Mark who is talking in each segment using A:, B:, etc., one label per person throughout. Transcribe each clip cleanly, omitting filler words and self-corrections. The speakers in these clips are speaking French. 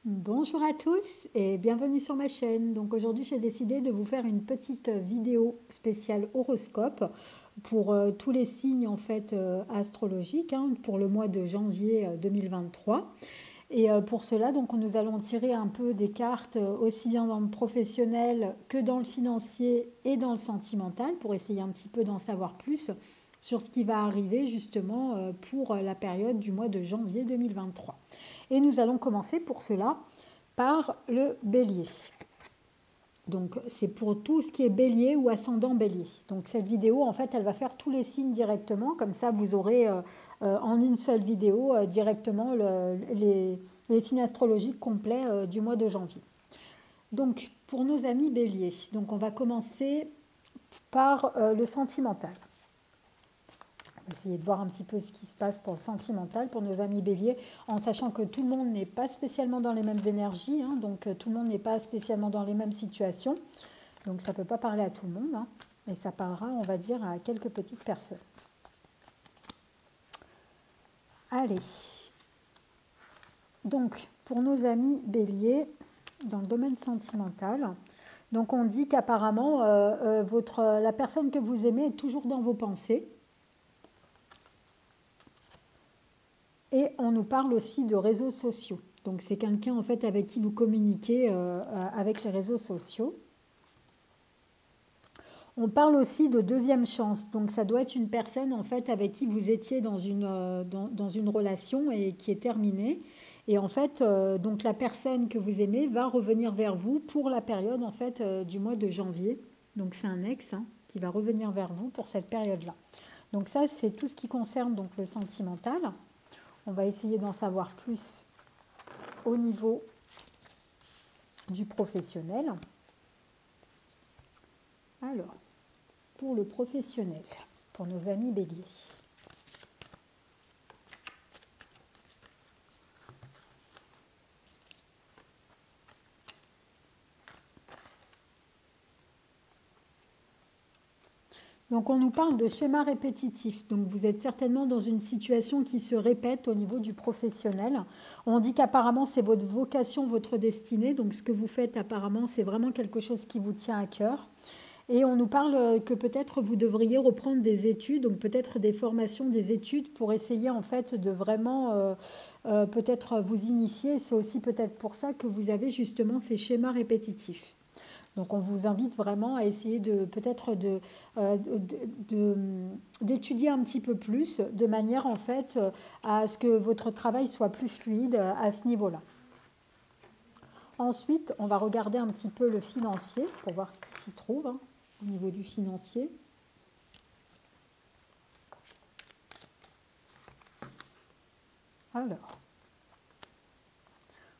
A: Bonjour à tous et bienvenue sur ma chaîne. Donc aujourd'hui j'ai décidé de vous faire une petite vidéo spéciale horoscope pour tous les signes en fait astrologiques pour le mois de janvier 2023. Et pour cela donc nous allons tirer un peu des cartes aussi bien dans le professionnel que dans le financier et dans le sentimental pour essayer un petit peu d'en savoir plus sur ce qui va arriver justement pour la période du mois de janvier 2023. Et nous allons commencer pour cela par le bélier. Donc c'est pour tout ce qui est bélier ou ascendant bélier. Donc cette vidéo en fait elle va faire tous les signes directement, comme ça vous aurez en une seule vidéo directement les signes astrologiques complets du mois de janvier. Donc pour nos amis béliers, donc on va commencer par le sentimental. On va essayer de voir un petit peu ce qui se passe pour le sentimental, pour nos amis béliers, en sachant que tout le monde n'est pas spécialement dans les mêmes énergies, donc tout le monde n'est pas spécialement dans les mêmes situations. Donc ça ne peut pas parler à tout le monde, mais ça parlera, on va dire, à quelques petites personnes. Allez. Donc, pour nos amis béliers, dans le domaine sentimental, donc on dit qu'apparemment, la personne que vous aimez est toujours dans vos pensées. Et on nous parle aussi de réseaux sociaux. Donc c'est quelqu'un en fait avec qui vous communiquez avec les réseaux sociaux. On parle aussi de deuxième chance. Donc ça doit être une personne en fait avec qui vous étiez dans une relation et qui est terminée. Et en fait, donc la personne que vous aimez va revenir vers vous pour la période en fait du mois de janvier. Donc c'est un ex qui va revenir vers vous pour cette période-là. Donc ça c'est tout ce qui concerne donc le sentimental. On va essayer d'en savoir plus au niveau du professionnel. Alors, pour le professionnel, pour nos amis béliers. Donc on nous parle de schéma répétitif. Donc vous êtes certainement dans une situation qui se répète au niveau du professionnel. On dit qu'apparemment c'est votre vocation, votre destinée. Donc ce que vous faites apparemment c'est vraiment quelque chose qui vous tient à cœur. Et on nous parle que peut-être vous devriez reprendre des études, donc peut-être des formations, des études pour essayer en fait de vraiment peut-être vous initier. C'est aussi peut-être pour ça que vous avez justement ces schémas répétitifs. Donc on vous invite vraiment à essayer de peut-être d'étudier un petit peu plus de manière en fait à ce que votre travail soit plus fluide à ce niveau-là. Ensuite, on va regarder un petit peu le financier pour voir ce qui s'y trouve au niveau du financier. Alors,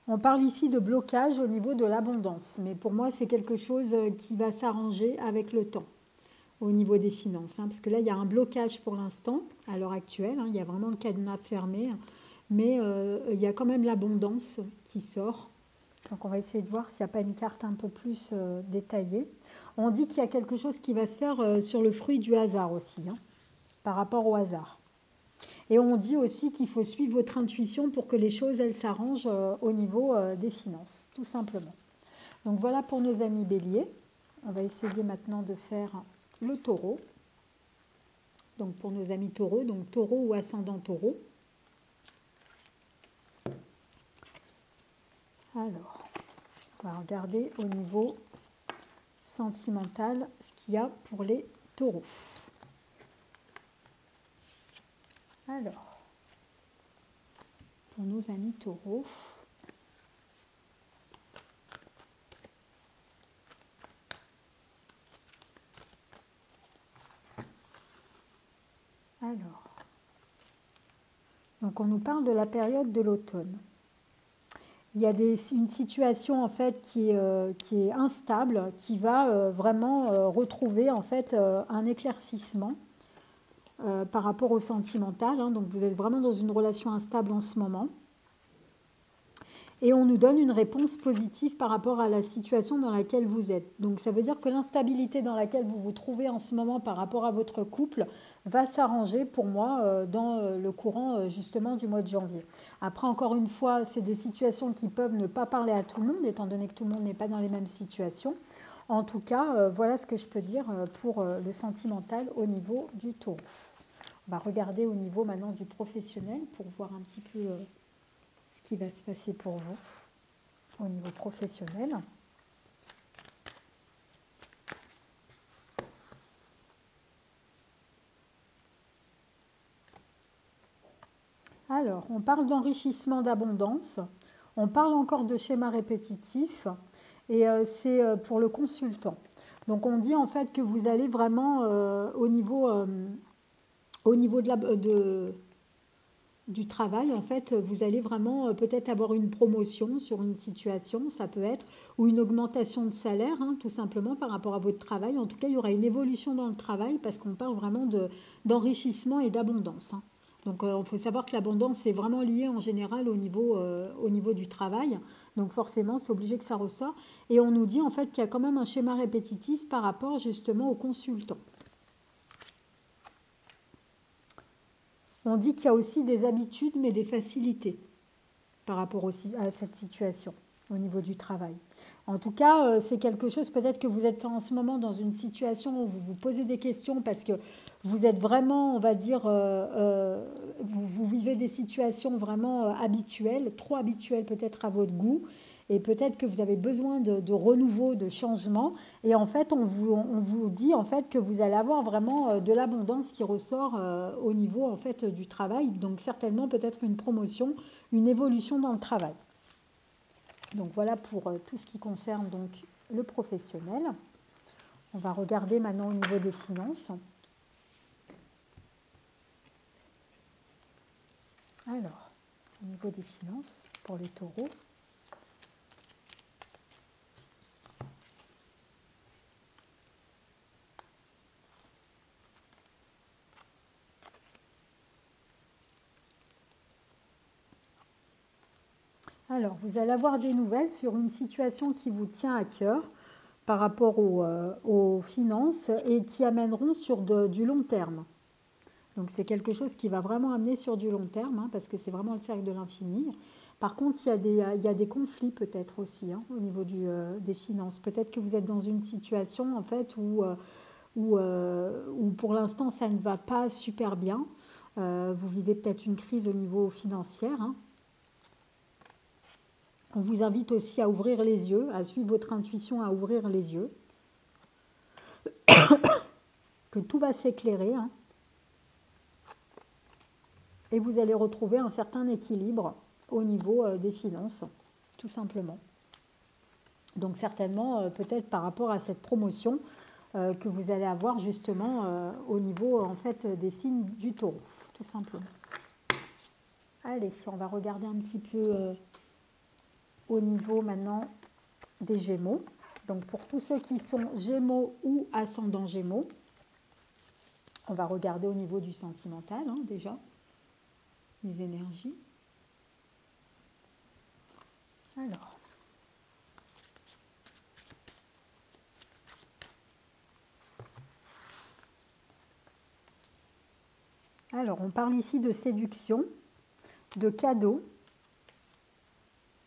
A: on parle ici de blocage au niveau de l'abondance, mais pour moi, c'est quelque chose qui va s'arranger avec le temps au niveau des finances. Parce que là, il y a un blocage pour l'instant, à l'heure actuelle. Il y a vraiment le cadenas fermé, mais il y a quand même l'abondance qui sort. Donc, on va essayer de voir s'il n'y a pas une carte un peu plus détaillée. On dit qu'il y a quelque chose qui va se faire sur le fruit du hasard aussi, par rapport au hasard. Et on dit aussi qu'il faut suivre votre intuition pour que les choses, elles s'arrangent au niveau des finances, tout simplement. Donc voilà pour nos amis béliers. On va essayer maintenant de faire le taureau. Donc pour nos amis taureaux, donc taureau ou ascendant taureau. Alors, on va regarder au niveau sentimental ce qu'il y a pour les taureaux. Alors, pour nos amis taureaux, donc on nous parle de la période de l'automne. Il y a une situation en fait qui est instable, qui va vraiment retrouver en fait un éclaircissement par rapport au sentimental. Donc vous êtes vraiment dans une relation instable en ce moment. Et on nous donne une réponse positive par rapport à la situation dans laquelle vous êtes. Donc ça veut dire que l'instabilité dans laquelle vous vous trouvez en ce moment par rapport à votre couple va s'arranger pour moi dans le courant justement du mois de janvier. Après, encore une fois, c'est des situations qui peuvent ne pas parler à tout le monde, étant donné que tout le monde n'est pas dans les mêmes situations. En tout cas, voilà ce que je peux dire pour le sentimental au niveau du taureau. On va regarder au niveau maintenant du professionnel pour voir un petit peu ce qui va se passer pour vous au niveau professionnel. Alors, on parle d'enrichissement, d'abondance, on parle encore de schéma répétitif et c'est pour le consultant. Donc, on dit en fait que vous allez vraiment au niveau du travail, en fait, vous allez vraiment peut-être avoir une promotion sur une situation, ça peut être, ou une augmentation de salaire, hein, tout simplement par rapport à votre travail. En tout cas, il y aura une évolution dans le travail parce qu'on parle vraiment d'enrichissement et d'abondance, hein. Donc, il faut savoir que l'abondance est vraiment liée en général au niveau du travail. Donc, forcément, c'est obligé que ça ressort. Et on nous dit en fait qu'il y a quand même un schéma répétitif par rapport justement aux consultants. On dit qu'il y a aussi des habitudes, mais des facilités par rapport aussi à cette situation au niveau du travail. En tout cas, c'est quelque chose, peut-être que vous êtes en ce moment dans une situation où vous vous posez des questions parce que vous êtes vraiment, on va dire, vous vivez des situations vraiment habituelles, trop habituelles peut-être à votre goût, et peut-être que vous avez besoin de renouveau, de changement. Et en fait, on vous dit en fait que vous allez avoir vraiment de l'abondance qui ressort au niveau en fait du travail. Donc certainement peut-être une promotion, une évolution dans le travail. Donc voilà pour tout ce qui concerne donc le professionnel. On va regarder maintenant au niveau des finances. Alors, au niveau des finances pour les taureaux. Alors, vous allez avoir des nouvelles sur une situation qui vous tient à cœur par rapport aux finances et qui amèneront sur du long terme. Donc, c'est quelque chose qui va vraiment amener sur du long terme, hein, parce que c'est vraiment le cercle de l'infini. Par contre, il y a des conflits peut-être aussi hein, au niveau des finances. Peut-être que vous êtes dans une situation en fait où pour l'instant ça ne va pas super bien. Vous vivez peut-être une crise au niveau financier, hein. On vous invite aussi à ouvrir les yeux, à suivre votre intuition, à ouvrir les yeux. Que tout va s'éclairer, hein. Et vous allez retrouver un certain équilibre au niveau des finances, tout simplement. Donc certainement, peut-être par rapport à cette promotion que vous allez avoir justement au niveau en fait des signes du taureau, tout simplement. Allez, on va regarder un petit peu au niveau maintenant des Gémeaux. Donc pour tous ceux qui sont Gémeaux ou ascendant Gémeaux, on va regarder au niveau du sentimental hein, déjà, les énergies. Alors, on parle ici de séduction, de cadeaux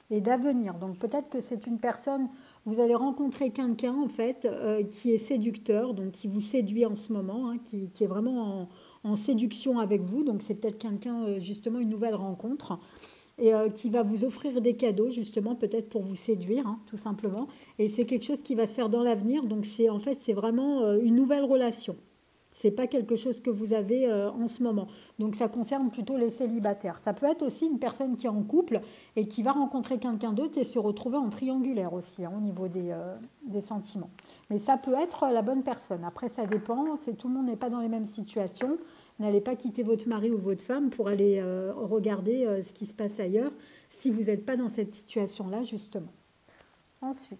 A: et d'avenir. Donc peut-être que c'est une personne, vous allez rencontrer quelqu'un en fait qui est séducteur, donc qui vous séduit en ce moment, hein, qui est vraiment en séduction avec vous. Donc c'est peut-être quelqu'un, justement, une nouvelle rencontre. Et qui va vous offrir des cadeaux justement peut-être pour vous séduire hein, tout simplement et c'est quelque chose qui va se faire dans l'avenir donc c'est en fait c'est vraiment une nouvelle relation, c'est pas quelque chose que vous avez en ce moment, donc ça concerne plutôt les célibataires. Ça peut être aussi une personne qui est en couple et qui va rencontrer quelqu'un d'autre et se retrouver en triangulaire aussi hein, au niveau des sentiments, mais ça peut être la bonne personne. Après ça dépend, tout le monde n'est pas dans les mêmes situations. N'allez pas quitter votre mari ou votre femme pour aller regarder ce qui se passe ailleurs si vous n'êtes pas dans cette situation-là, justement. Ensuite,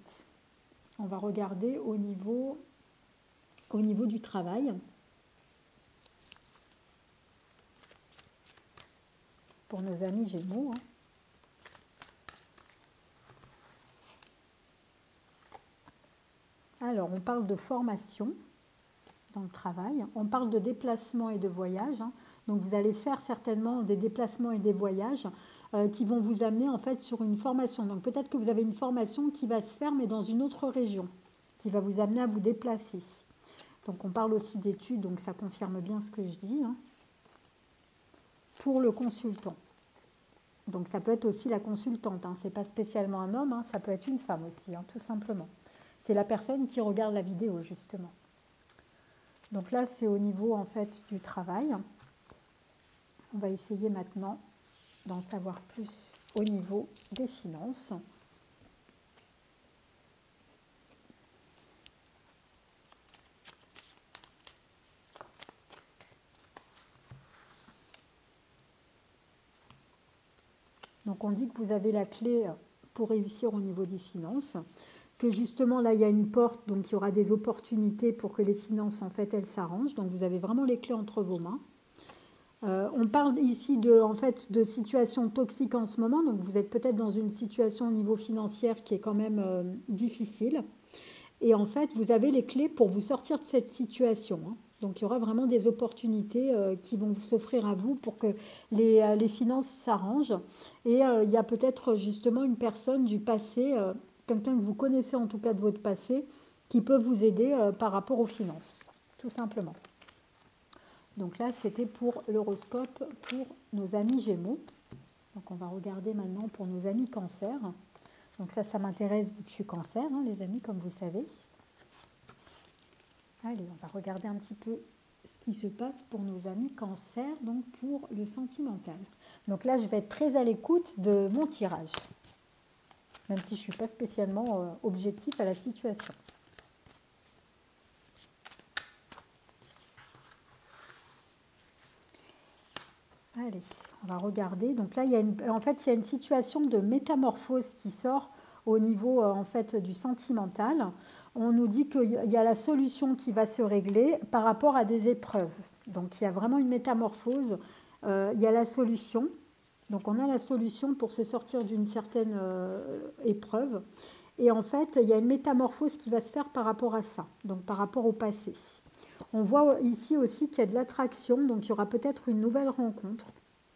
A: on va regarder au niveau du travail. Pour nos amis Gémeaux. Hein. Alors, on parle de formation, dans le travail. On parle de déplacement et de voyage. Hein. Donc vous allez faire certainement des déplacements et des voyages qui vont vous amener en fait sur une formation. Donc peut-être que vous avez une formation qui va se faire mais dans une autre région, qui va vous amener à vous déplacer. Donc on parle aussi d'études, donc ça confirme bien ce que je dis. Hein. Pour le consultant. Donc ça peut être aussi la consultante, hein. Ce n'est pas spécialement un homme, hein. Ça peut être une femme aussi, hein, tout simplement. C'est la personne qui regarde la vidéo justement. Donc là c'est au niveau en fait du travail. On va essayer maintenant d'en savoir plus au niveau des finances. Donc on dit que vous avez la clé pour réussir au niveau des finances, que justement là il y a une porte, donc il y aura des opportunités pour que les finances en fait elles s'arrangent. Donc vous avez vraiment les clés entre vos mains. On parle ici de situation toxique en ce moment, donc vous êtes peut-être dans une situation au niveau financier qui est quand même difficile. Et en fait, vous avez les clés pour vous sortir de cette situation. Hein. Donc il y aura vraiment des opportunités qui vont s'offrir à vous pour que les finances s'arrangent. Et il y a peut-être justement une personne du passé, quelqu'un que vous connaissez en tout cas de votre passé, qui peut vous aider par rapport aux finances, tout simplement. Donc là, c'était pour l'horoscope pour nos amis Gémeaux. Donc on va regarder maintenant pour nos amis Cancer. Donc ça m'intéresse vu que je suis Cancer, hein, les amis, comme vous savez. Allez, on va regarder un petit peu ce qui se passe pour nos amis Cancer, donc pour le sentimental. Donc là, je vais être très à l'écoute de mon tirage, même si je ne suis pas spécialement objectif à la situation. Allez, on va regarder. Donc là, il y a une situation de métamorphose qui sort au niveau en fait du sentimental. On nous dit qu'il y a la solution qui va se régler par rapport à des épreuves. Donc il y a vraiment une métamorphose. Il y a la solution. Donc on a la solution pour se sortir d'une certaine épreuve. Et en fait, il y a une métamorphose qui va se faire par rapport à ça, donc par rapport au passé. On voit ici aussi qu'il y a de l'attraction, donc il y aura peut-être une nouvelle rencontre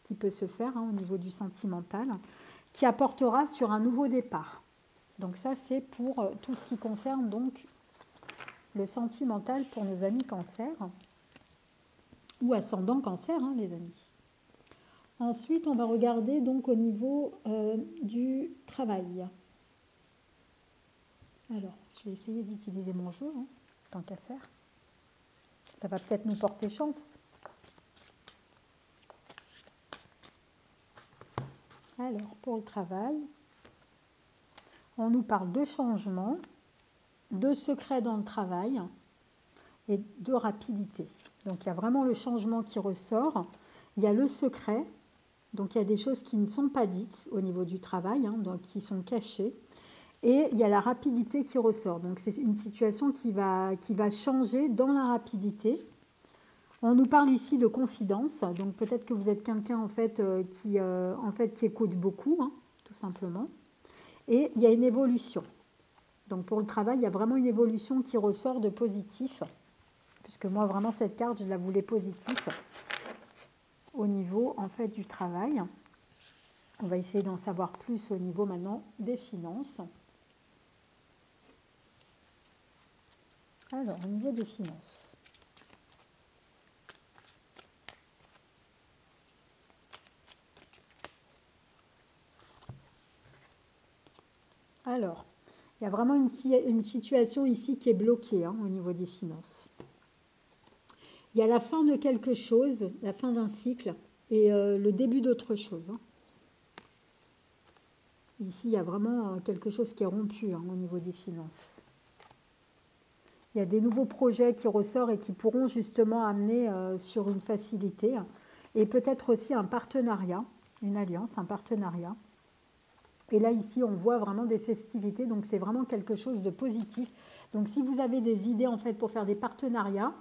A: qui peut se faire au niveau du sentimental, qui apportera sur un nouveau départ. Donc ça, c'est pour tout ce qui concerne donc le sentimental pour nos amis Cancer, ou ascendant Cancer, hein, les amis. Ensuite, on va regarder donc au niveau du travail. Alors, je vais essayer d'utiliser mon jeu, hein, tant qu'à faire. Ça va peut-être nous porter chance. Alors, pour le travail, on nous parle de changement, de secret dans le travail et de rapidité. Donc, il y a vraiment le changement qui ressort. Il y a le secret. Donc, il y a des choses qui ne sont pas dites au niveau du travail, hein, donc qui sont cachées. Et il y a la rapidité qui ressort. Donc, c'est une situation qui va changer dans la rapidité. On nous parle ici de confidence. Donc, peut-être que vous êtes quelqu'un en fait, qui écoute beaucoup, hein, tout simplement. Et il y a une évolution. Donc, pour le travail, il y a vraiment une évolution qui ressort de positif. Puisque moi, vraiment, cette carte, je la voulais positive au niveau en fait, du travail. On va essayer d'en savoir plus au niveau maintenant des finances. Alors, au niveau des finances. Alors, il y a vraiment une situation ici qui est bloquée hein, au niveau des finances. Il y a la fin de quelque chose, la fin d'un cycle et le début d'autre chose. Hein. Ici, il y a vraiment quelque chose qui est rompu hein, au niveau des finances. Il y a des nouveaux projets qui ressortent et qui pourront justement amener sur une facilité et peut-être aussi un partenariat, une alliance, un partenariat. Et là, ici, on voit vraiment des festivités, donc c'est vraiment quelque chose de positif. Donc, si vous avez des idées en fait pour faire des partenariats,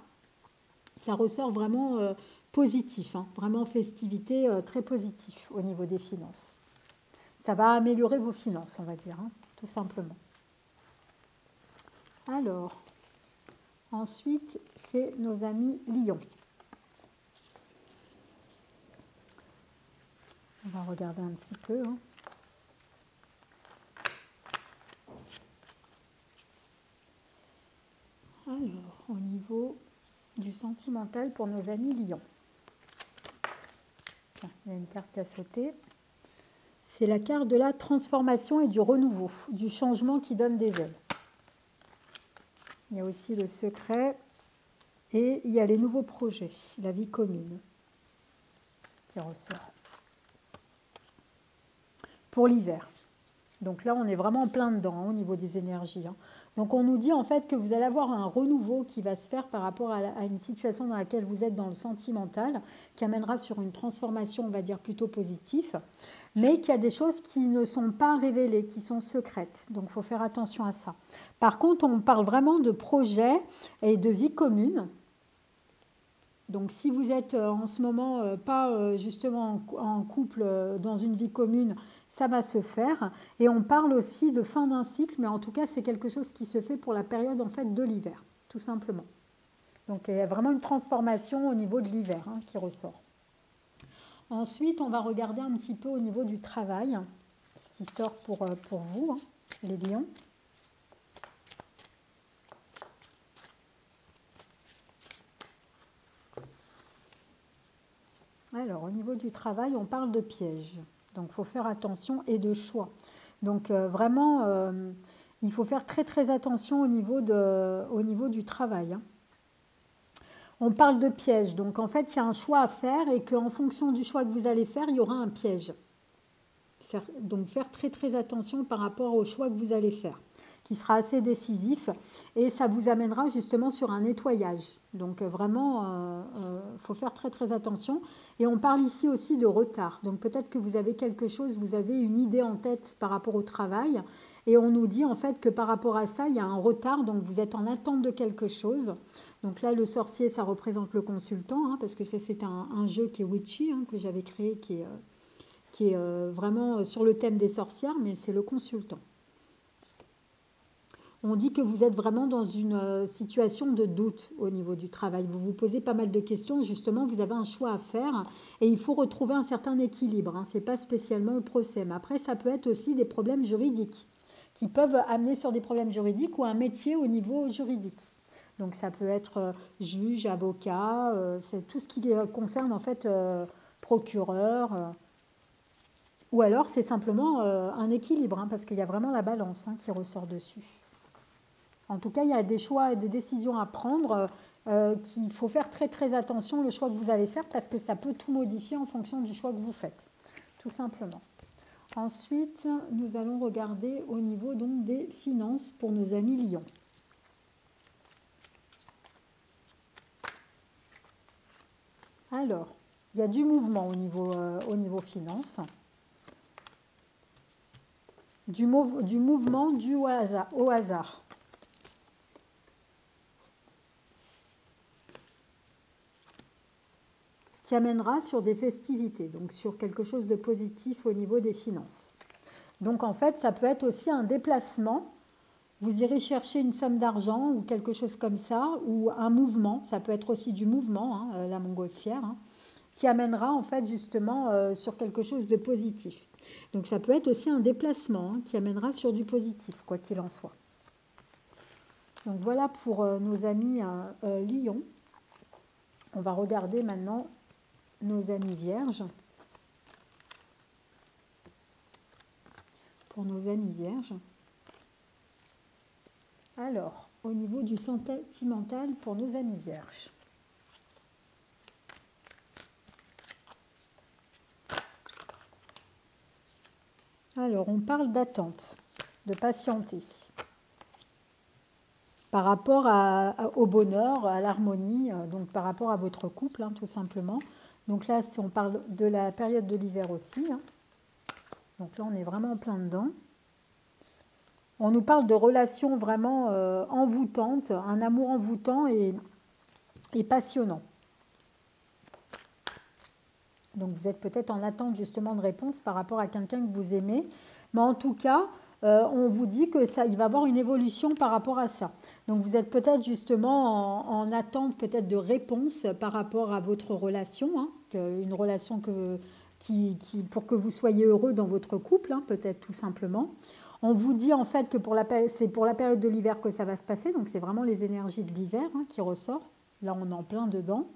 A: ça ressort vraiment positif, hein, vraiment festivité très positif au niveau des finances. Ça va améliorer vos finances, on va dire, hein, tout simplement. Alors, Ensuite, c'est nos amis Lion. On va regarder un petit peu. Alors, au niveau du sentimental pour nos amis Lion. Tiens, il y a une carte qui a sauté. C'est la carte de la transformation et du renouveau, du changement qui donne des ailes. Il y a aussi le secret et il y a les nouveaux projets, la vie commune qui ressort. Pour l'hiver. Donc là, on est vraiment en plein dedans au niveau des énergies. Donc on nous dit en fait que vous allez avoir un renouveau qui va se faire par rapport à une situation dans laquelle vous êtes dans le sentimental, qui amènera sur une transformation, on va dire, plutôt positive, mais qu'il y a des choses qui ne sont pas révélées, qui sont secrètes. Donc il faut faire attention à ça. Par contre, on parle vraiment de projets et de vie commune. Donc si vous êtes en ce moment pas justement en couple dans une vie commune, ça va se faire. Et on parle aussi de fin d'un cycle, mais en tout cas c'est quelque chose qui se fait pour la période en fait de l'hiver, tout simplement. Donc il y a vraiment une transformation au niveau de l'hiver qui ressort. Ensuite, on va regarder un petit peu au niveau du travail, ce qui sort pour vous, les lions. Alors, au niveau du travail, on parle de pièges. Donc, il faut faire attention et de choix. Donc, vraiment, il faut faire très, très attention au niveau du travail. On parle de pièges. Donc, en fait, il y a un choix à faire et qu'en fonction du choix que vous allez faire, il y aura un piège. Donc, faire très, très attention par rapport au choix que vous allez faire, qui sera assez décisif et ça vous amènera justement sur un nettoyage. Donc vraiment, faut faire très très attention. Et on parle ici aussi de retard. Donc peut-être que vous avez quelque chose, vous avez une idée en tête par rapport au travail et on nous dit en fait que par rapport à ça, il y a un retard, donc vous êtes en attente de quelque chose. Donc là, le sorcier, ça représente le consultant, parce que ça c'est un jeu qui est witchy, que j'avais créé, qui est vraiment sur le thème des sorcières, mais c'est le consultant. On dit que vous êtes vraiment dans une situation de doute au niveau du travail. Vous vous posez pas mal de questions. Justement, vous avez un choix à faire et il faut retrouver un certain équilibre. Ce n'est pas spécialement le procès. Mais après, ça peut être aussi des problèmes juridiques qui peuvent amener sur des problèmes juridiques ou un métier au niveau juridique. Donc, ça peut être juge, avocat, c'est tout ce qui concerne en fait procureur. Ou alors, c'est simplement un équilibre parce qu'il y a vraiment la balance qui ressort dessus. En tout cas, il y a des choix et des décisions à prendre qu'il faut faire très très attention le choix que vous allez faire parce que ça peut tout modifier en fonction du choix que vous faites, tout simplement. Ensuite, nous allons regarder au niveau donc des finances pour nos amis lions. Alors, il y a du mouvement au niveau finances. Du mouvement dû au hasard. Qui amènera sur des festivités, donc sur quelque chose de positif au niveau des finances. Donc en fait, ça peut être aussi un déplacement. Vous irez chercher une somme d'argent ou quelque chose comme ça, ou un mouvement, ça peut être aussi du mouvement, la montgolfière, qui amènera en fait justement sur quelque chose de positif. Donc ça peut être aussi un déplacement qui amènera sur du positif, quoi qu'il en soit. Donc voilà pour nos amis lions. On va regarder maintenant nos amis vierges. Pour nos amis vierges. Alors, au niveau du sentimental pour nos amis vierges. Alors, on parle d'attente, de patienter. Par rapport au bonheur, à l'harmonie, donc par rapport à votre couple, tout simplement. Donc là, on parle de la période de l'hiver aussi. Donc là, on est vraiment en plein dedans. On nous parle de relations vraiment envoûtantes, un amour envoûtant et passionnant. Donc vous êtes peut-être en attente justement de réponse par rapport à quelqu'un que vous aimez. Mais en tout cas, on vous dit que ça, il va y avoir une évolution par rapport à ça. Donc vous êtes peut-être justement en attente peut-être de réponse par rapport à votre relation, hein, une relation pour que vous soyez heureux dans votre couple, hein, peut-être tout simplement. On vous dit en fait que c'est pour la période de l'hiver que ça va se passer, donc c'est vraiment les énergies de l'hiver, hein, qui ressort. Là, on est en plein dedans.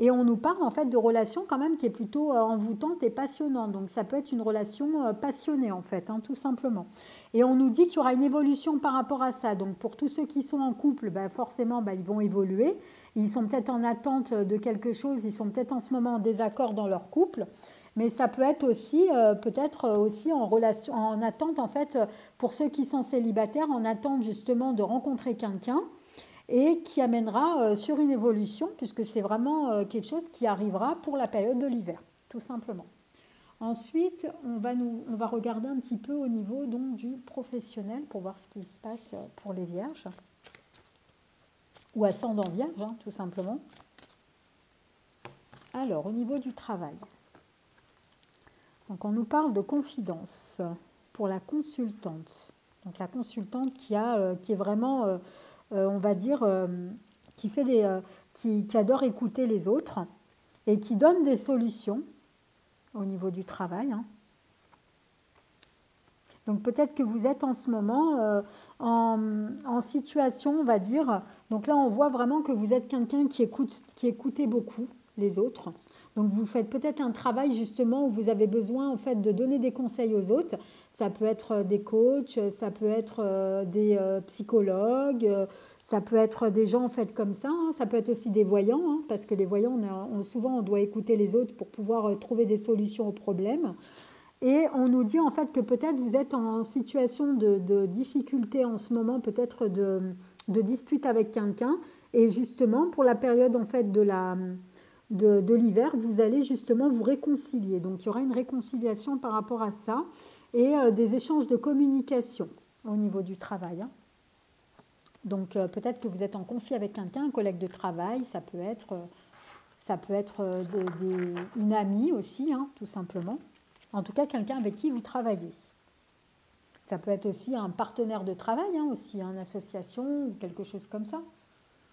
A: Et on nous parle en fait de relation quand même qui est plutôt envoûtante et passionnante. Donc ça peut être une relation passionnée en fait, hein, tout simplement. Et on nous dit qu'il y aura une évolution par rapport à ça. Donc pour tous ceux qui sont en couple, ben, forcément, ben, ils vont évoluer. Ils sont peut-être en attente de quelque chose, ils sont peut-être en ce moment en désaccord dans leur couple. Mais ça peut être aussi, peut-être aussi en relation, en attente en fait, pour ceux qui sont célibataires, en attente justement de rencontrer quelqu'un et qui amènera sur une évolution, puisque c'est vraiment quelque chose qui arrivera pour la période de l'hiver, tout simplement. Ensuite, on va regarder un petit peu au niveau donc, du professionnel pour voir ce qui se passe pour les vierges, ou ascendant vierge, hein, tout simplement. Alors, au niveau du travail, donc on nous parle de confidence pour la consultante. Donc la consultante qui est vraiment, on va dire, qui adore écouter les autres et qui donne des solutions au niveau du travail, hein. Donc peut-être que vous êtes en ce moment en situation, on va dire. Donc là, on voit vraiment que vous êtes quelqu'un qui écoutez beaucoup les autres. Donc vous faites peut-être un travail justement où vous avez besoin en fait de donner des conseils aux autres. Ça peut être des coachs, ça peut être des psychologues, ça peut être des gens en fait comme ça, hein. Ça peut être aussi des voyants, hein, parce que les voyants, souvent on doit écouter les autres pour pouvoir trouver des solutions aux problèmes. Et on nous dit en fait que peut-être vous êtes en situation de difficulté en ce moment, peut-être de dispute avec quelqu'un. Et justement, pour la période en fait de l'hiver, vous allez justement vous réconcilier. Donc il y aura une réconciliation par rapport à ça et des échanges de communication au niveau du travail, hein. Donc peut-être que vous êtes en conflit avec quelqu'un, un collègue de travail, ça peut être une amie aussi, hein, tout simplement. En tout cas, quelqu'un avec qui vous travaillez. Ça peut être aussi un partenaire de travail, hein, aussi, hein, une association ou quelque chose comme ça.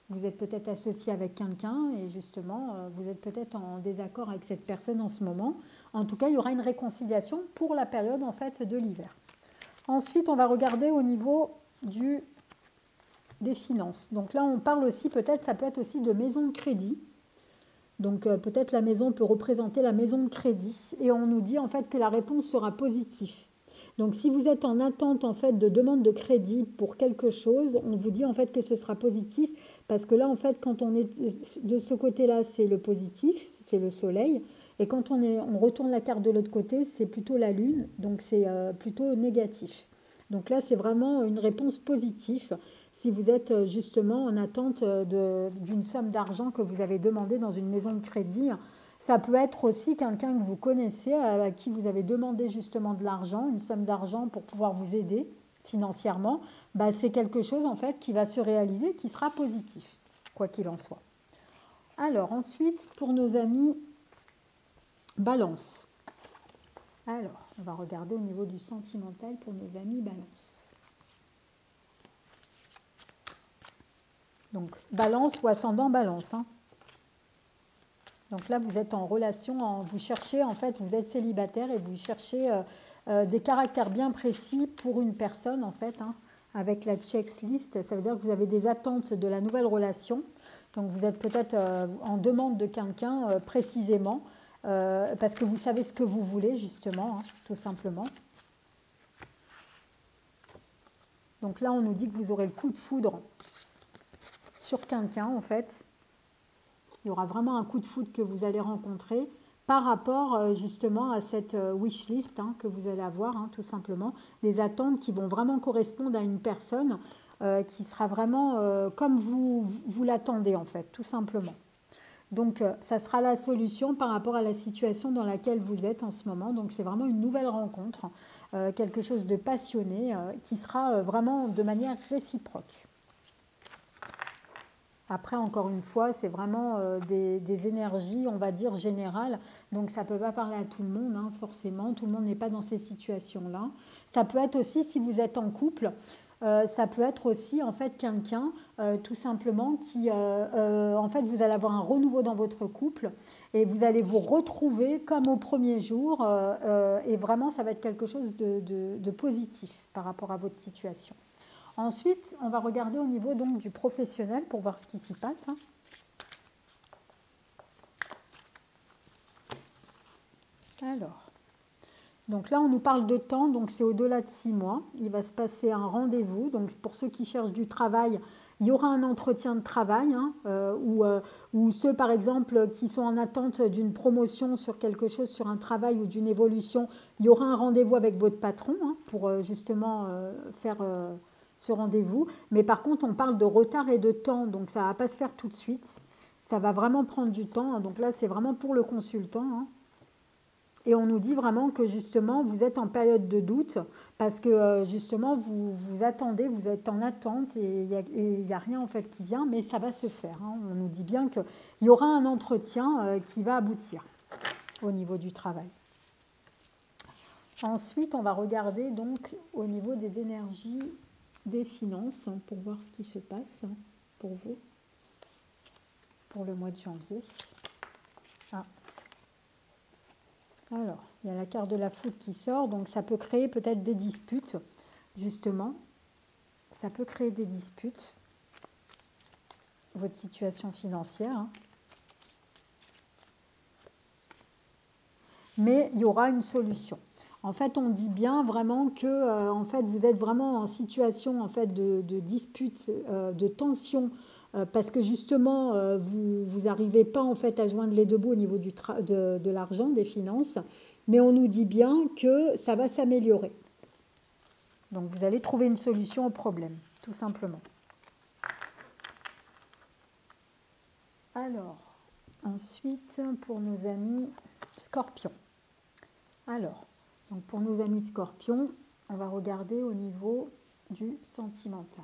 A: Vous êtes peut-être associé avec quelqu'un et justement, vous êtes peut-être en désaccord avec cette personne en ce moment. En tout cas, il y aura une réconciliation pour la période en fait de l'hiver. Ensuite, on va regarder au niveau des finances. Donc là, on parle aussi peut-être, ça peut être aussi de maison de crédit. Donc peut-être la maison peut représenter la maison de crédit et on nous dit en fait que la réponse sera positive. Donc si vous êtes en attente en fait de demande de crédit pour quelque chose, on vous dit en fait que ce sera positif parce que là en fait quand on est de ce côté-là, c'est le positif, c'est le soleil et quand on retourne la carte de l'autre côté, c'est plutôt la lune, donc c'est plutôt négatif. Donc là, c'est vraiment une réponse positive si vous êtes justement en attente d'une somme d'argent que vous avez demandé dans une maison de crédit. Ça peut être aussi quelqu'un que vous connaissez, à qui vous avez demandé justement de l'argent, une somme d'argent pour pouvoir vous aider financièrement. Bah, c'est quelque chose en fait qui va se réaliser, qui sera positif, quoi qu'il en soit. Alors ensuite, pour nos amis Balance. Alors, on va regarder au niveau du sentimental pour nos amis Balance. Donc, Balance ou ascendant Balance, hein. Donc là, vous êtes en relation, vous cherchez, en fait, vous êtes célibataire et vous cherchez des caractères bien précis pour une personne, en fait, hein, avec la checklist. Ça veut dire que vous avez des attentes de la nouvelle relation. Donc, vous êtes peut-être en demande de quelqu'un précisément, parce que vous savez ce que vous voulez, justement, hein, tout simplement. Donc là, on nous dit que vous aurez le coup de foudre sur quelqu'un, en fait. Il y aura vraiment un coup de foudre que vous allez rencontrer par rapport justement à cette wish list, hein, que vous allez avoir, hein, tout simplement. Des attentes qui vont vraiment correspondre à une personne qui sera vraiment comme vous l'attendez, en fait, tout simplement. Donc, ça sera la solution par rapport à la situation dans laquelle vous êtes en ce moment. Donc, c'est vraiment une nouvelle rencontre, quelque chose de passionné qui sera vraiment de manière réciproque. Après, encore une fois, c'est vraiment des énergies, on va dire, générales. Donc, ça ne peut pas parler à tout le monde, hein, forcément. Tout le monde n'est pas dans ces situations-là. Ça peut être aussi, si vous êtes en couple, ça peut être aussi, en fait, quelqu'un, tout simplement, qui, en fait, vous allez avoir un renouveau dans votre couple et vous allez vous retrouver comme au premier jour. Et vraiment, ça va être quelque chose de positif par rapport à votre situation. Ensuite, on va regarder au niveau donc du professionnel pour voir ce qui s'y passe. Hein. Alors, donc là, on nous parle de temps, donc c'est au-delà de 6 mois. Il va se passer un rendez-vous. Donc pour ceux qui cherchent du travail, il y aura un entretien de travail, hein, ou ceux par exemple qui sont en attente d'une promotion sur quelque chose, sur un travail ou d'une évolution, il y aura un rendez-vous avec votre patron, hein, pour justement faire ce rendez-vous. Mais par contre, on parle de retard et de temps, donc ça ne va pas se faire tout de suite. Ça va vraiment prendre du temps. Hein. Donc là, c'est vraiment pour le consultant. Hein. Et on nous dit vraiment que justement, vous êtes en période de doute parce que justement, vous attendez, vous êtes en attente et il n'y a rien en fait qui vient, mais ça va se faire. Hein. On nous dit bien qu'il y aura un entretien qui va aboutir au niveau du travail. Ensuite, on va regarder donc au niveau des énergies des finances hein, pour voir ce qui se passe hein, pour vous, pour le mois de janvier. Ah. Alors, il y a la carte de la foudre qui sort, donc ça peut créer peut-être des disputes, justement. Ça peut créer des disputes, votre situation financière. Hein. Mais il y aura une solution. En fait, on dit bien vraiment que en fait, vous êtes vraiment en situation en fait, de dispute, de tension, parce que justement, vous n'arrivez pas en fait, à joindre les deux bouts au niveau de l'argent, des finances, mais on nous dit bien que ça va s'améliorer. Donc, vous allez trouver une solution au problème, tout simplement. Alors, ensuite, pour nos amis Scorpions. Alors, donc pour nos amis Scorpions, on va regarder au niveau du sentimental.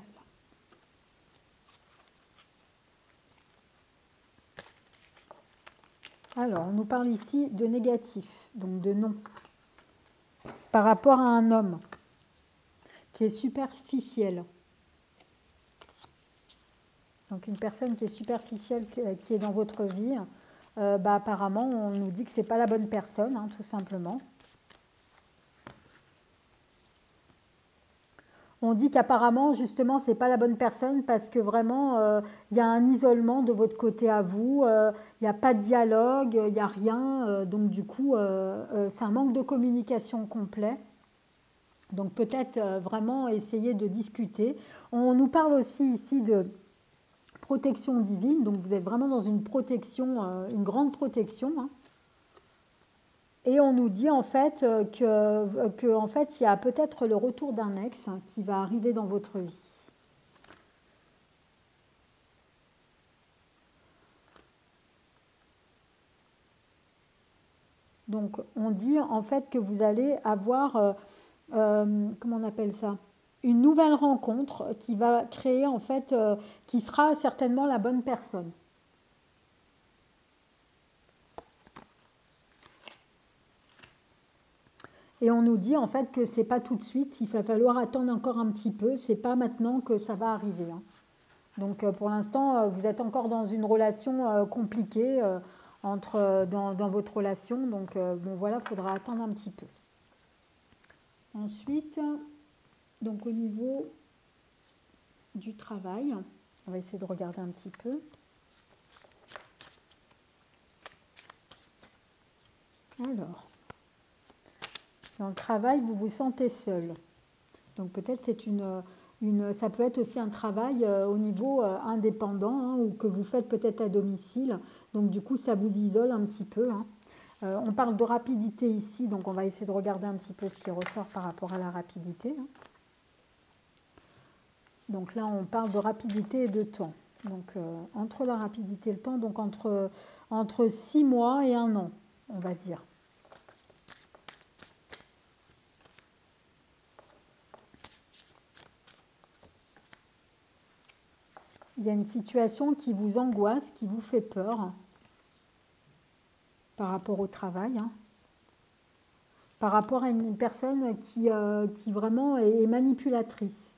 A: Alors, on nous parle ici de négatif, donc de non, par rapport à un homme qui est superficiel. Donc, une personne qui est superficielle, qui est dans votre vie, apparemment, on nous dit que ce n'est pas la bonne personne, hein, tout simplement. On dit qu'apparemment, justement, ce n'est pas la bonne personne parce que vraiment, il y a un isolement de votre côté à vous, il n'y a pas de dialogue, il n'y a rien. Donc, du coup, c'est un manque de communication complet. Donc, peut-être vraiment essayer de discuter. On nous parle aussi ici de protection divine. Donc, vous êtes vraiment dans une protection, une grande protection. Hein. Et on nous dit en fait que en fait, il y a peut-être le retour d'un ex qui va arriver dans votre vie. Donc, on dit en fait que vous allez avoir, comment on appelle ça, une nouvelle rencontre qui va créer en fait, qui sera certainement la bonne personne. Et on nous dit en fait que c'est pas tout de suite, il va falloir attendre encore un petit peu, c'est pas maintenant que ça va arriver. Hein. Donc pour l'instant, vous êtes encore dans une relation compliquée dans votre relation, donc bon voilà, il faudra attendre un petit peu. Ensuite, donc au niveau du travail, on va essayer de regarder un petit peu. Alors, dans le travail, vous vous sentez seul. Donc peut-être ça peut être aussi un travail au niveau indépendant hein, ou que vous faites peut-être à domicile. Donc du coup, ça vous isole un petit peu. Hein. On parle de rapidité ici, donc on va essayer de regarder un petit peu ce qui ressort par rapport à la rapidité. Hein. Donc là, on parle de rapidité et de temps. Donc entre la rapidité et le temps, donc entre 6 mois et 1 an, on va dire. Il y a une situation qui vous angoisse, qui vous fait peur par rapport au travail, hein. Par rapport à une personne qui vraiment est manipulatrice.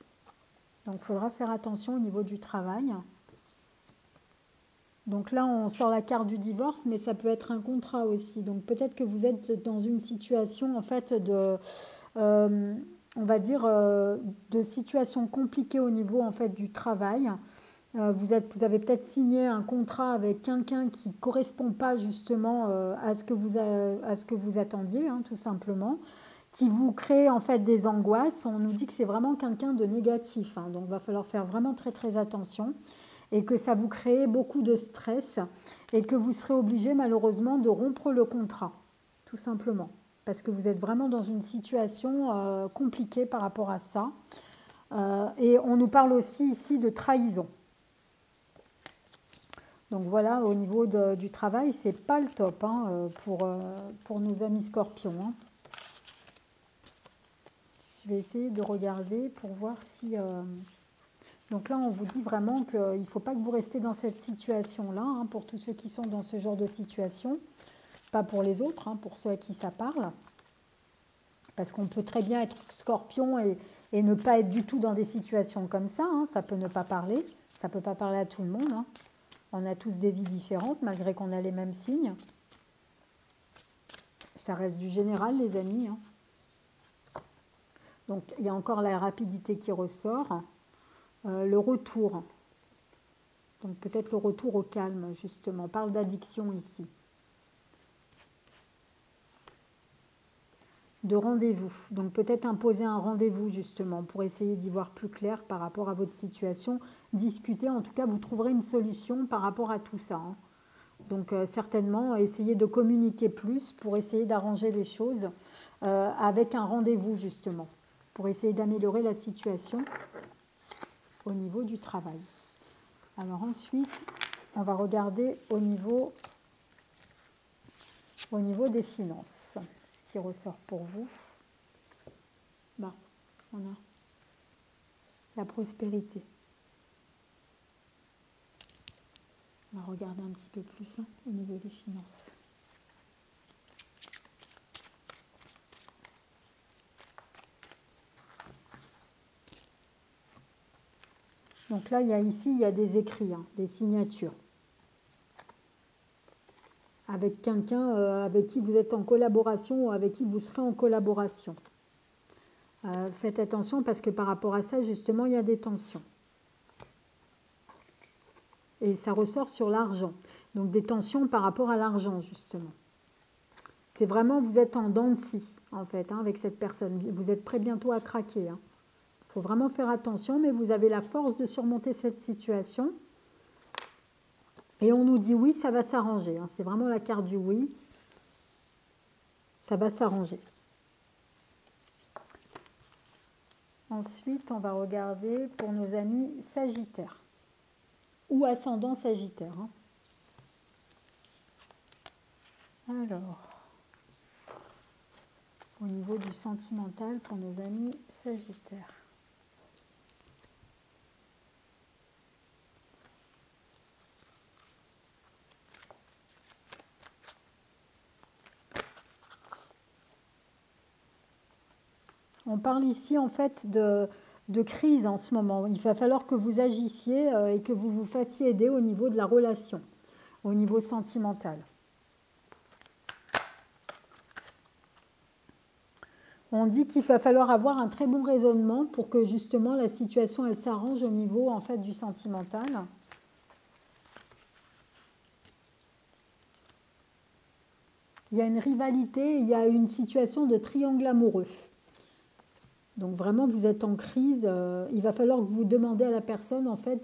A: Donc, il faudra faire attention au niveau du travail. Donc là, on sort la carte du divorce, mais ça peut être un contrat aussi. Donc, peut-être que vous êtes dans une situation, en fait, on va dire, de situation compliquée au niveau, en fait, du travail. Vous avez peut-être signé un contrat avec quelqu'un qui ne correspond pas justement à ce que vous attendiez, hein, tout simplement, qui vous crée en fait des angoisses. On nous dit que c'est vraiment quelqu'un de négatif, hein, donc il va falloir faire vraiment très très attention et que ça vous crée beaucoup de stress et que vous serez obligé malheureusement de rompre le contrat, tout simplement, parce que vous êtes vraiment dans une situation compliquée par rapport à ça. Et on nous parle aussi ici de trahison. Donc voilà, au niveau du travail, c'est pas le top, hein, pour nos amis scorpions, hein. Je vais essayer de regarder pour voir si... Donc là, on vous dit vraiment qu'il ne faut pas que vous restiez dans cette situation-là, hein, pour tous ceux qui sont dans ce genre de situation. Pas pour les autres, hein, pour ceux à qui ça parle. Parce qu'on peut très bien être scorpion et ne pas être du tout dans des situations comme ça, hein. Ça peut ne pas parler, ça ne peut pas parler à tout le monde, hein. On a tous des vies différentes, malgré qu'on a les mêmes signes. Ça reste du général, les amis, hein. Donc, il y a encore la rapidité qui ressort. Le retour. Donc, peut-être le retour au calme, justement. On parle d'addiction ici. De rendez-vous. Donc, peut-être imposer un rendez-vous, justement, pour essayer d'y voir plus clair par rapport à votre situation. Discuter, en tout cas, vous trouverez une solution par rapport à tout ça, hein. Donc, certainement, essayer de communiquer plus pour essayer d'arranger les choses avec un rendez-vous, justement, pour essayer d'améliorer la situation au niveau du travail. Alors ensuite, on va regarder au niveau des finances, ce qui ressort pour vous. Bah, on a la prospérité. On va regarder un petit peu plus, hein, au niveau des finances. Donc là, il y a des écrits, hein, des signatures. Avec quelqu'un avec qui vous êtes en collaboration ou avec qui vous serez en collaboration. Faites attention parce que par rapport à ça, justement, il y a des tensions. Et ça ressort sur l'argent. Donc des tensions par rapport à l'argent, justement. C'est vraiment, vous êtes en dents de scie, en fait, hein, avec cette personne. Vous êtes prêt bientôt à craquer, hein. Il faut vraiment faire attention, mais vous avez la force de surmonter cette situation. Et on nous dit oui, ça va s'arranger, hein. C'est vraiment la carte du oui. Ça va s'arranger. Ensuite, on va regarder pour nos amis Sagittaires. Ou ascendant Sagittaire, hein. Alors, au niveau du sentimental pour nos amis Sagittaires. On parle ici en fait de crise en ce moment. Il va falloir que vous agissiez et que vous vous fassiez aider au niveau de la relation, au niveau sentimental. On dit qu'il va falloir avoir un très bon raisonnement pour que justement la situation elle s'arrange au niveau en fait du sentimental. Il y a une rivalité, il y a une situation de triangle amoureux. Donc vraiment, vous êtes en crise. Il va falloir que vous demandiez à la personne, en fait,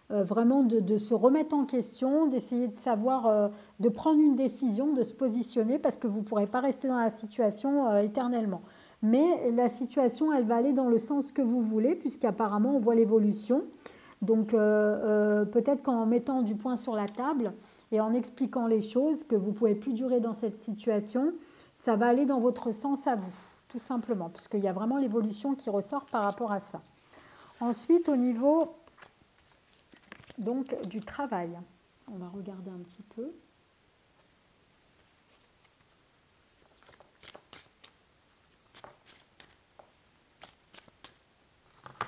A: vraiment de se remettre en question, d'essayer de savoir, de prendre une décision, de se positionner, parce que vous ne pourrez pas rester dans la situation éternellement. Mais la situation, elle va aller dans le sens que vous voulez, puisqu'apparemment, on voit l'évolution. Donc, peut-être qu'en mettant du poing sur la table et en expliquant les choses, que vous ne pouvez plus durer dans cette situation, ça va aller dans votre sens à vous, tout simplement, puisqu'il y a vraiment l'évolution qui ressort par rapport à ça. Ensuite, au niveau donc du travail. On va regarder un petit peu.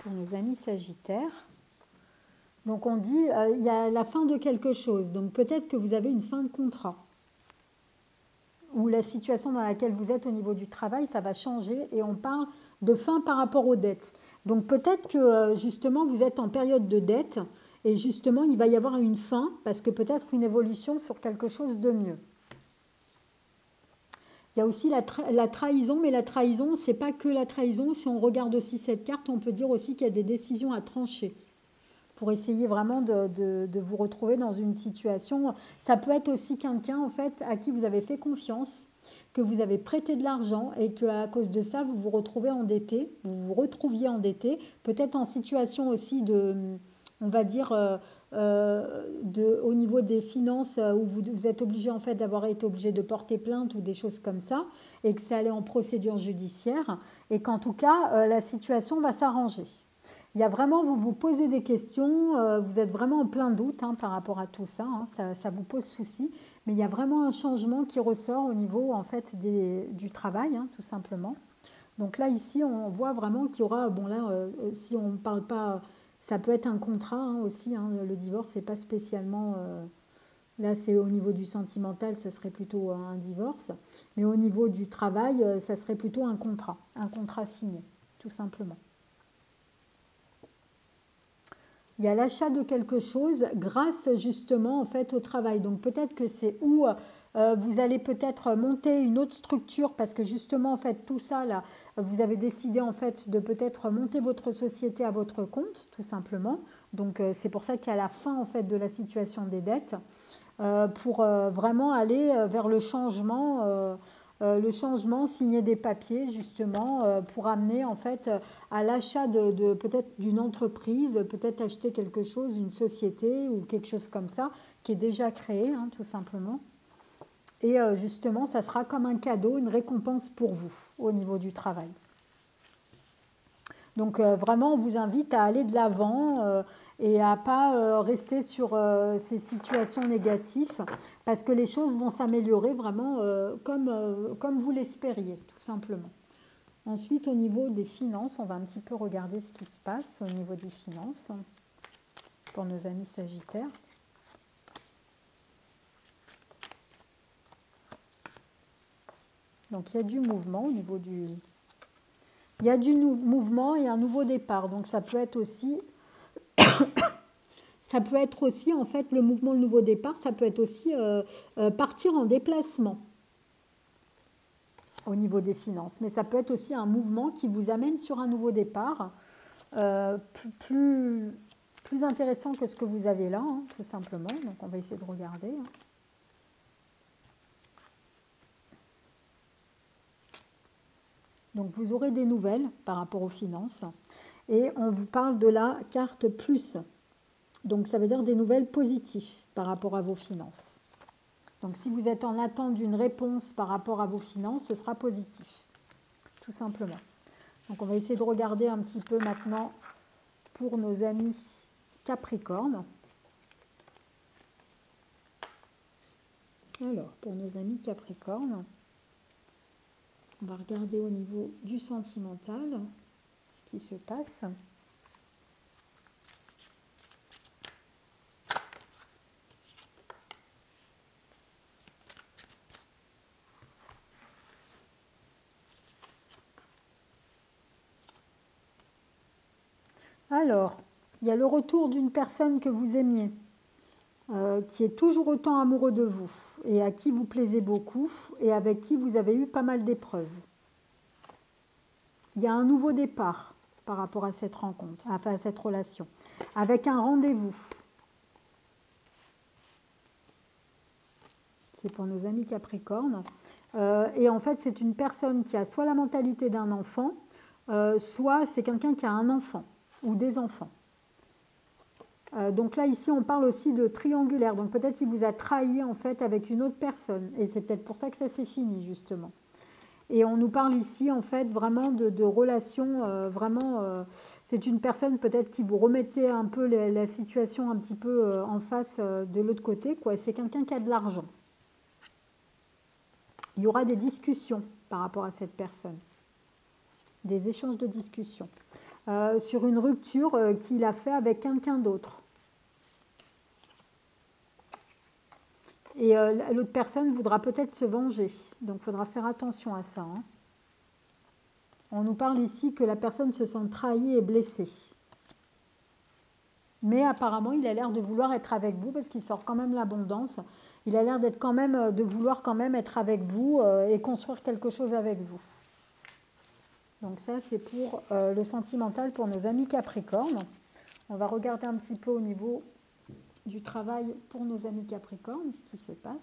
A: Pour nos amis Sagittaires. Donc on dit, il y a la fin de quelque chose. Donc peut-être que vous avez une fin de contrat. Ou la situation dans laquelle vous êtes au niveau du travail, ça va changer. Et on parle de fin par rapport aux dettes. Donc peut-être que justement vous êtes en période de dette. Et justement il va y avoir une fin. Parce que peut-être une évolution sur quelque chose de mieux. Il y a aussi la trahison, mais la trahison, c'est pas que la trahison. Si on regarde aussi cette carte, on peut dire aussi qu'il y a des décisions à trancher pour essayer vraiment de vous retrouver dans une situation. Ça peut être aussi quelqu'un en fait à qui vous avez fait confiance, que vous avez prêté de l'argent et qu'à cause de ça, vous vous retrouvez endetté, vous vous retrouviez endetté, peut-être en situation aussi de, on va dire, au niveau des finances où vous êtes obligé en fait d'avoir été obligé de porter plainte ou des choses comme ça et que ça allait en procédure judiciaire et qu'en tout cas la situation va s'arranger. Il y a vraiment, vous vous posez des questions, vous êtes vraiment en plein doute par rapport à tout ça, ça vous pose souci, mais il y a vraiment un changement qui ressort au niveau en fait du travail, tout simplement. Donc là, ici, on voit vraiment qu'il y aura, bon là, si on ne parle pas, ça peut être un contrat aussi, le divorce, c'est pas spécialement, là c'est au niveau du sentimental, ça serait plutôt un divorce, mais au niveau du travail, ça serait plutôt un contrat signé, tout simplement. Il y a l'achat de quelque chose grâce justement en fait au travail. Donc peut-être que c'est où vous allez peut-être monter une autre structure parce que justement en fait tout ça là, vous avez décidé en fait de peut-être monter votre société à votre compte tout simplement. Donc c'est pour ça qu'il y a la fin en fait de la situation des dettes pour vraiment aller vers le changement, signer des papiers justement pour amener en fait à l'achat de peut-être d'une entreprise, peut-être acheter quelque chose, une société ou quelque chose comme ça qui est déjà créé tout simplement. Et justement, ça sera comme un cadeau, une récompense pour vous au niveau du travail. Donc vraiment, on vous invite à aller de l'avant et à ne pas rester sur ces situations négatives parce que les choses vont s'améliorer vraiment comme vous l'espériez, tout simplement. Ensuite, au niveau des finances, on va un petit peu regarder ce qui se passe au niveau des finances pour nos amis Sagittaires. Donc, il y a du mouvement au niveau du... Il y a du mouvement et un nouveau départ. Donc, ça peut être aussi... ça peut être aussi, en fait, le mouvement, le nouveau départ, ça peut être aussi partir en déplacement au niveau des finances. Mais ça peut être aussi un mouvement qui vous amène sur un nouveau départ plus intéressant que ce que vous avez là, tout simplement. Donc, on va essayer de regarder. Donc, vous aurez des nouvelles par rapport aux finances. Et on vous parle de la carte plus. Donc, ça veut dire des nouvelles positives par rapport à vos finances. Donc, si vous êtes en attente d'une réponse par rapport à vos finances, ce sera positif, tout simplement. Donc, on va essayer de regarder un petit peu maintenant pour nos amis Capricorne. Alors, pour nos amis Capricorne, on va regarder au niveau du sentimental ce qui se passe. Alors, il y a le retour d'une personne que vous aimiez, qui est toujours autant amoureux de vous et à qui vous plaisez beaucoup et avec qui vous avez eu pas mal d'épreuves. Il y a un nouveau départ par rapport à cette rencontre, enfin à cette relation, avec un rendez-vous. C'est pour nos amis Capricorne. Et en fait, c'est une personne qui a soit la mentalité d'un enfant, soit c'est quelqu'un qui a un enfant ou des enfants. Donc là, ici, on parle aussi de triangulaire. Donc peut-être qu'il vous a trahi en fait avec une autre personne. Et c'est peut-être pour ça que ça s'est fini, justement. Et on nous parle ici, en fait, vraiment de relations, vraiment... c'est une personne peut-être qui vous remettait un peu la situation un petit peu en face de l'autre côté, quoi. C'est quelqu'un qui a de l'argent. Il y aura des discussions par rapport à cette personne, des échanges de discussions, sur une rupture qu'il a fait avec quelqu'un d'autre. Et l'autre personne voudra peut-être se venger, donc il faudra faire attention à ça. Hein. On nous parle ici que la personne se sent trahie et blessée. Mais apparemment, il a l'air de vouloir être avec vous parce qu'il sort quand même l'abondance. Il a l'air d'être quand même, de vouloir quand même être avec vous et construire quelque chose avec vous. Donc ça, c'est pour le sentimental pour nos amis Capricornes. On va regarder un petit peu au niveau du travail pour nos amis Capricornes, ce qui se passe.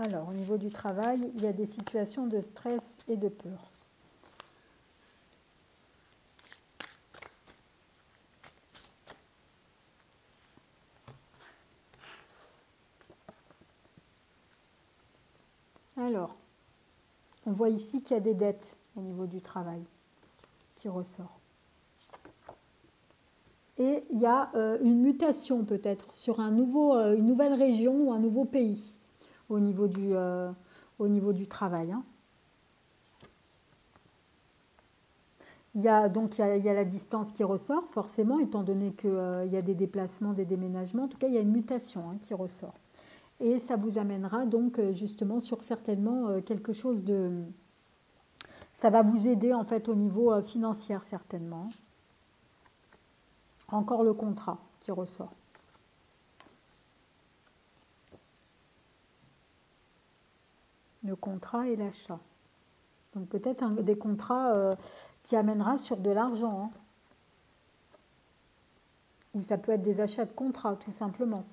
A: Alors, au niveau du travail, il y a des situations de stress et de peur. Alors, on voit ici qu'il y a des dettes au niveau du travail qui ressort. Et il y a une mutation peut-être sur une nouvelle région ou un nouveau pays au niveau du travail. Hein. Il y a la distance qui ressort, forcément, étant donné qu'il y a des déplacements, des déménagements. En tout cas, il y a une mutation qui ressort. Et ça vous amènera donc justement sur certainement quelque chose de... Ça va vous aider en fait au niveau financier certainement. Encore le contrat qui ressort. Le contrat et l'achat. Donc peut-être des contrats qui amènera sur de l'argent. Hein. Ou ça peut être des achats de contrats tout simplement.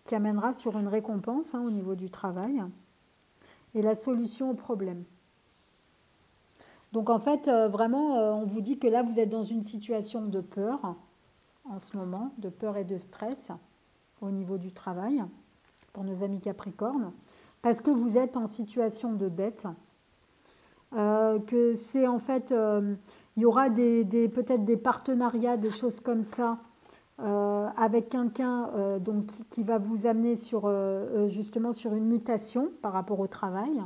A: Qui amènera sur une récompense au niveau du travail. Et la solution au problème. Donc en fait, vraiment, on vous dit que là, vous êtes dans une situation de peur en ce moment, de peur et de stress au niveau du travail, pour nos amis Capricornes, parce que vous êtes en situation de dette, que c'est en fait, il y aura peut-être des partenariats, des choses comme ça, avec quelqu'un donc qui va vous amener justement sur une mutation par rapport au travail.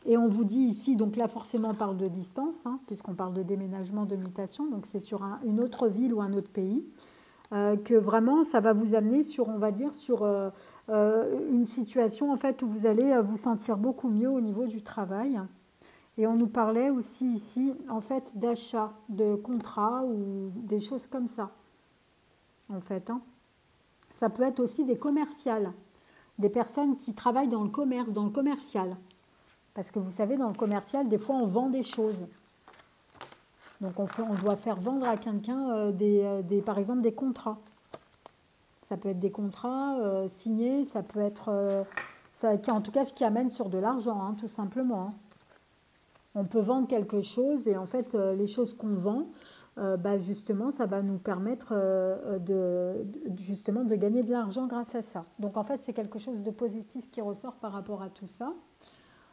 A: Et on vous dit ici, donc là forcément on parle de distance, puisqu'on parle de déménagement, de mutation, donc c'est sur une autre ville ou un autre pays, que vraiment ça va vous amener sur, on va dire, sur une situation en fait où vous allez vous sentir beaucoup mieux au niveau du travail. Et on nous parlait aussi ici en fait d'achat de contrats ou des choses comme ça, en fait. Ça peut être aussi des commerciales, des personnes qui travaillent dans le commerce, dans le commercial. Parce que vous savez, dans le commercial, des fois, on vend des choses. Donc, on doit faire vendre à quelqu'un, par exemple, des contrats. Ça peut être des contrats signés, ça peut être... en tout cas, ce qui amène sur de l'argent, tout simplement. On peut vendre quelque chose et en fait, les choses qu'on vend, justement, ça va nous permettre justement de gagner de l'argent grâce à ça. Donc, en fait, c'est quelque chose de positif qui ressort par rapport à tout ça.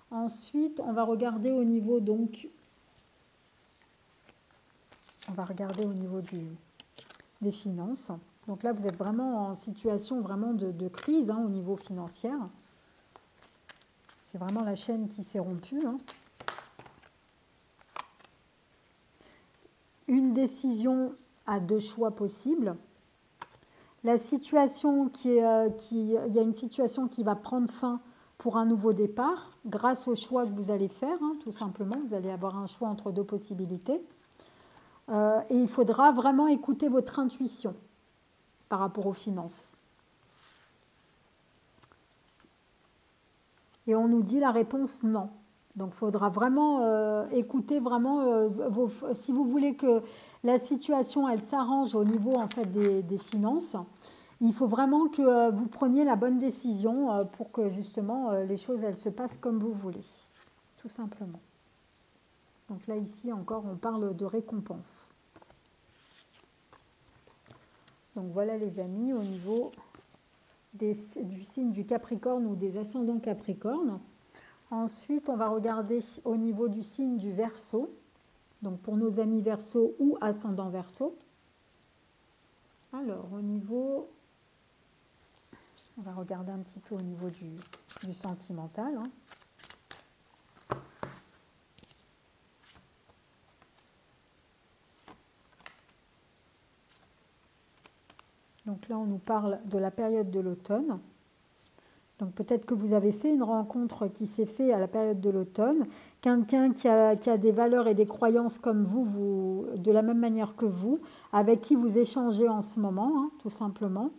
A: Ensuite, on va regarder au niveau des finances. Donc là, vous êtes vraiment en situation vraiment de crise au niveau financier. C'est vraiment la chaîne qui s'est rompue. Une décision à deux choix possibles. La situation il y a une situation qui va prendre fin pour un nouveau départ, grâce au choix que vous allez faire, tout simplement. Vous allez avoir un choix entre deux possibilités. Et il faudra vraiment écouter votre intuition par rapport aux finances. Et on nous dit la réponse non. Donc il faudra vraiment écouter vraiment si vous voulez que la situation elle s'arrange au niveau en fait des finances. Il faut vraiment que vous preniez la bonne décision pour que justement les choses elles se passent comme vous voulez, tout simplement. Donc là ici encore on parle de récompense. Donc voilà les amis, au niveau du signe du Capricorne ou des ascendants Capricorne. Ensuite, on va regarder au niveau du signe du Verseau. Donc pour nos amis Verseau ou ascendant Verseau. Alors au niveau, on va regarder un petit peu au niveau du sentimental. Hein. Donc là, on nous parle de la période de l'automne. Donc peut-être que vous avez fait une rencontre qui s'est faite à la période de l'automne. Quelqu'un qui a des valeurs et des croyances comme vous, de la même manière que vous, avec qui vous échangez en ce moment, hein, tout simplement.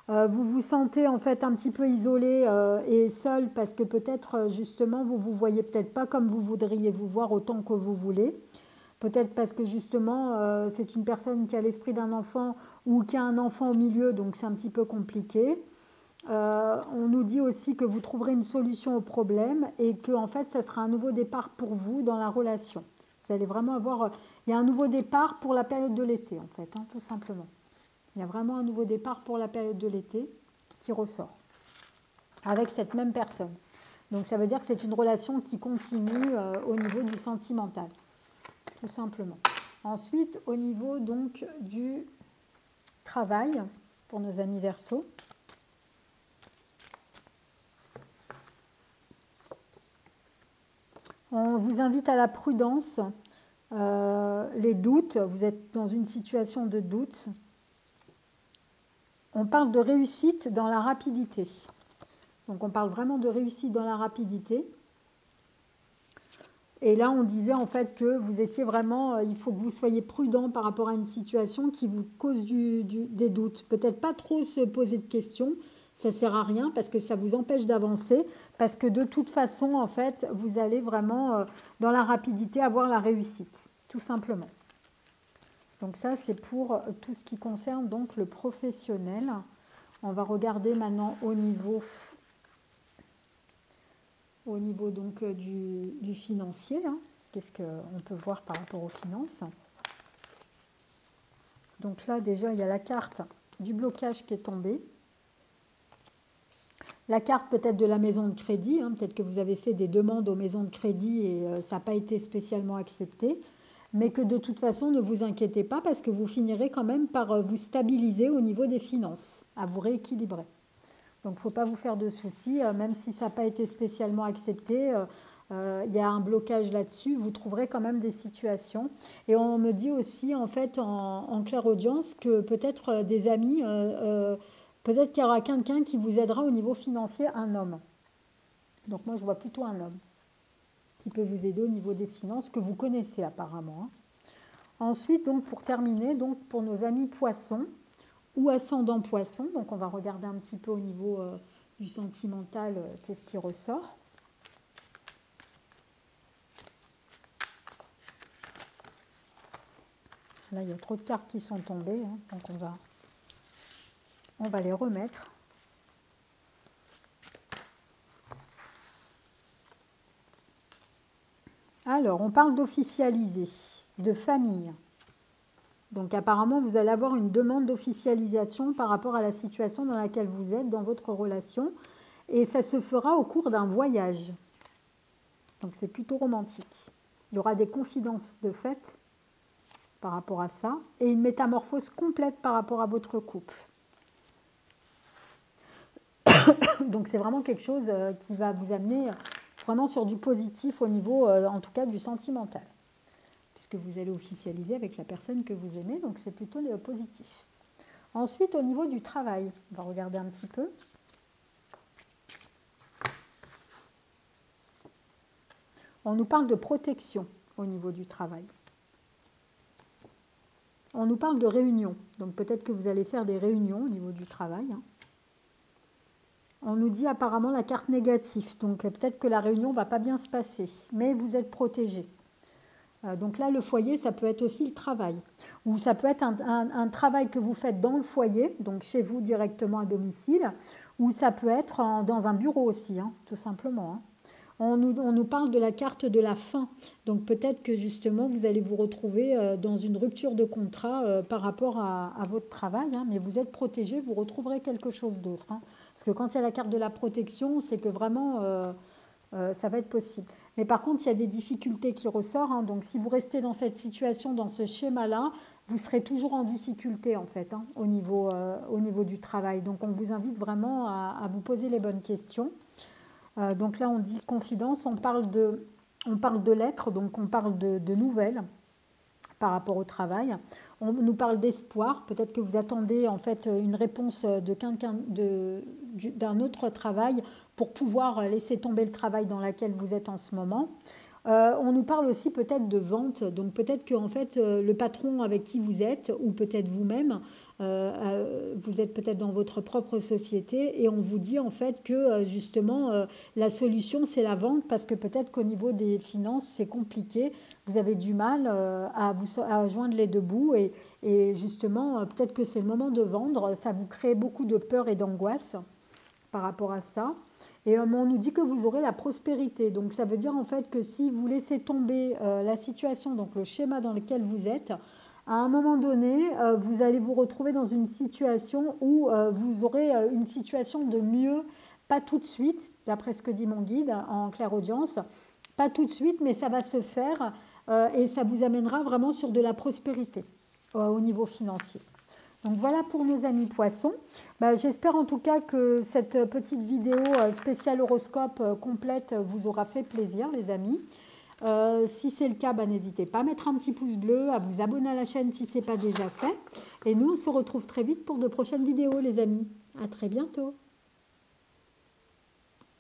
A: Vous vous sentez en fait un petit peu isolé et seul parce que peut-être justement vous vous voyez peut-être pas comme vous voudriez vous voir autant que vous voulez. Peut-être parce que justement c'est une personne qui a l'esprit d'un enfant ou qui a un enfant au milieu, donc c'est un petit peu compliqué. On nous dit aussi que vous trouverez une solution au problème et que en fait ça sera un nouveau départ pour vous dans la relation. Vous allez vraiment avoir, il y a un nouveau départ pour la période de l'été en fait, hein, tout simplement. Il y a vraiment un nouveau départ pour la période de l'été qui ressort avec cette même personne. Donc ça veut dire que c'est une relation qui continue au niveau du sentimental, tout simplement. Ensuite, au niveau donc du travail pour nos amis Verseaux. On vous invite à la prudence, les doutes, vous êtes dans une situation de doute. On parle de réussite dans la rapidité. Donc on parle vraiment de réussite dans la rapidité. Et là on disait en fait que vous étiez vraiment, il faut que vous soyez prudent par rapport à une situation qui vous cause des doutes. Peut-être pas trop se poser de questions, ça ne sert à rien parce que ça vous empêche d'avancer. Parce que de toute façon en fait vous allez vraiment dans la rapidité avoir la réussite, tout simplement. Donc ça, c'est pour tout ce qui concerne donc le professionnel. On va regarder maintenant au niveau donc du financier. Hein. Qu'est-ce qu'on peut voir par rapport aux finances? Donc là, déjà, il y a la carte du blocage qui est tombée. La carte peut-être de la maison de crédit. Hein. Peut-être que vous avez fait des demandes aux maisons de crédit et ça n'a pas été spécialement accepté. Mais que de toute façon, ne vous inquiétez pas parce que vous finirez quand même par vous stabiliser au niveau des finances, à vous rééquilibrer. Donc, il ne faut pas vous faire de soucis, même si ça n'a pas été spécialement accepté, il y a un blocage là-dessus, vous trouverez quand même des situations. Et on me dit aussi, en fait, en clairaudience, que peut-être des amis, peut-être qu'il y aura quelqu'un qui vous aidera au niveau financier, un homme. Donc, moi, je vois plutôt un homme qui peut vous aider au niveau des finances, que vous connaissez apparemment. Hein. Ensuite, donc, pour terminer, donc, pour nos amis poissons ou ascendant poissons, donc on va regarder un petit peu au niveau du sentimental, qu'est-ce qui ressort. Là, il y a trop de cartes qui sont tombées, hein, donc on va les remettre. Alors, on parle d'officialiser, de famille. Donc, apparemment, vous allez avoir une demande d'officialisation par rapport à la situation dans laquelle vous êtes dans votre relation. Et ça se fera au cours d'un voyage. Donc, c'est plutôt romantique. Il y aura des confidences de fait par rapport à ça. Et une métamorphose complète par rapport à votre couple. Donc, c'est vraiment quelque chose qui va vous amener vraiment sur du positif au niveau, en tout cas, du sentimental. Puisque vous allez officialiser avec la personne que vous aimez, donc c'est plutôt positif. Ensuite, au niveau du travail, on va regarder un petit peu. On nous parle de protection au niveau du travail. On nous parle de réunions, donc peut-être que vous allez faire des réunions au niveau du travail. Hein. On nous dit apparemment la carte négative, donc peut-être que la réunion ne va pas bien se passer, mais vous êtes protégé. Donc là, le foyer, ça peut être aussi le travail. Ou ça peut être un travail que vous faites dans le foyer, donc chez vous directement à domicile, ou ça peut être dans un bureau aussi, hein, tout simplement. Hein. On nous parle de la carte de la fin. Donc peut-être que justement, vous allez vous retrouver dans une rupture de contrat par rapport à votre travail, hein, mais vous êtes protégé, vous retrouverez quelque chose d'autre, hein. Parce que quand il y a la carte de la protection, c'est que vraiment, ça va être possible. Mais par contre, il y a des difficultés qui ressortent, hein. Donc si vous restez dans cette situation, dans ce schéma-là, vous serez toujours en difficulté en fait, hein, au niveau du travail. Donc on vous invite vraiment à vous poser les bonnes questions. Donc là, on dit confidence, on parle de lettres, donc on parle de nouvelles par rapport au travail. On nous parle d'espoir. Peut-être que vous attendez en fait une réponse de quelqu'un d'un autre travail pour pouvoir laisser tomber le travail dans lequel vous êtes en ce moment. On nous parle aussi peut-être de vente, donc peut-être que en fait le patron avec qui vous êtes, ou peut-être vous-même, vous êtes peut-être dans votre propre société et on vous dit en fait que justement la solution c'est la vente parce que peut-être qu'au niveau des finances c'est compliqué, vous avez du mal à joindre les deux bouts et justement peut-être que c'est le moment de vendre, ça vous crée beaucoup de peur et d'angoisse par rapport à ça. Et on nous dit que vous aurez la prospérité. Donc ça veut dire en fait que si vous laissez tomber la situation, donc le schéma dans lequel vous êtes, à un moment donné, vous allez vous retrouver dans une situation où vous aurez une situation de mieux, pas tout de suite, d'après ce que dit mon guide en clairaudience, pas tout de suite, mais ça va se faire et ça vous amènera vraiment sur de la prospérité au niveau financier. Donc voilà pour nos amis poissons. J'espère en tout cas que cette petite vidéo spéciale horoscope complète vous aura fait plaisir les amis. Si c'est le cas, n'hésitez pas à mettre un petit pouce bleu, à vous abonner à la chaîne si ce n'est pas déjà fait. Et nous, on se retrouve très vite pour de prochaines vidéos les amis. À très bientôt.